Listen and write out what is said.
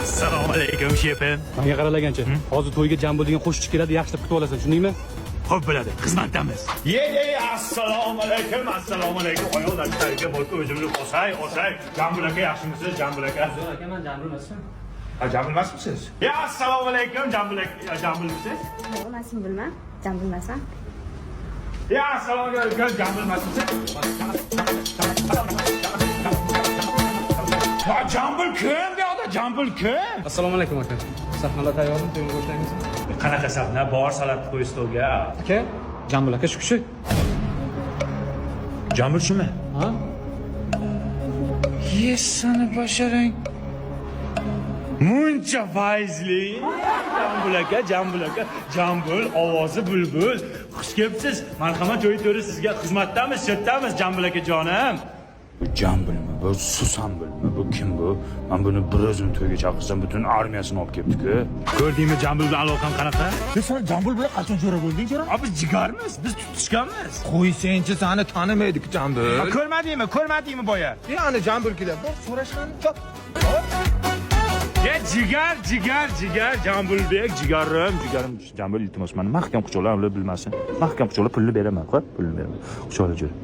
Assalomu alaykum shefim. Menga qaralagancha. Hozir to'yga Jambul degan qo'shiqchi keladi, yaxshilab kutib olasan, tushundingmi? Xo'p bo'ladi, xizmatdamiz. Assalomu alaykum, assalomu alaykum. Ayollar, tarika bo'lsa o'zimni o'say. Jambul aka yaxshimisiz, Jambul aka? Yo'q aka, men Jambul emasman. Ha, Jambul emasmisiz? Assalomu alaykum, Jambul aka. Jambulmisiz? Yo'q, men seni bilmam. Jan bilmasam. Assalomu alaykum, Jambul emasmisiz? Jambul kim bu yoqda? Jambul kim? Assalomu alaykum aka. Sahnalar tayyormi? To'yga boshlaymiz. Qanaqa sahna? Bor salat qo'y stolga. Aka, Jambul aka shu kishi. Jambul shumi? Ha? Yesani basharang. Muncha fayzli. Jambul aka. Jambul ovozi bulbul. Xush kelibsiz. Marhamat joy to'ri sizga xizmatdamiz, shetdamiz Jambul aka jonim. Bu Jambulmi, bu Susambulmi, bu kim bu? Men buni bir o'zim to'yga chaqirsam butun armiyasini olib kelibdi-ku. Ko'rdingmi Jambul bilan aloqam qanaqa? Sen Jambul bilan qachon jo'ra bo'lding, jo'ra? Biz jigarmiz, biz tutishganmiz. Qo'y-senchi seni tanimaydik Jambul. Ko'rmadingmi boya? Ya'ni Jambul keladi. Bor, so'rashgan top. Jigar, Jambuldek, jigarim. Jambul iltimos meni mahkam quchoqlar, ular bilmasin. Mahkam quchoqlar pulni beraman, xo'p? Pulni beraman. Quchoqlar jo'ra.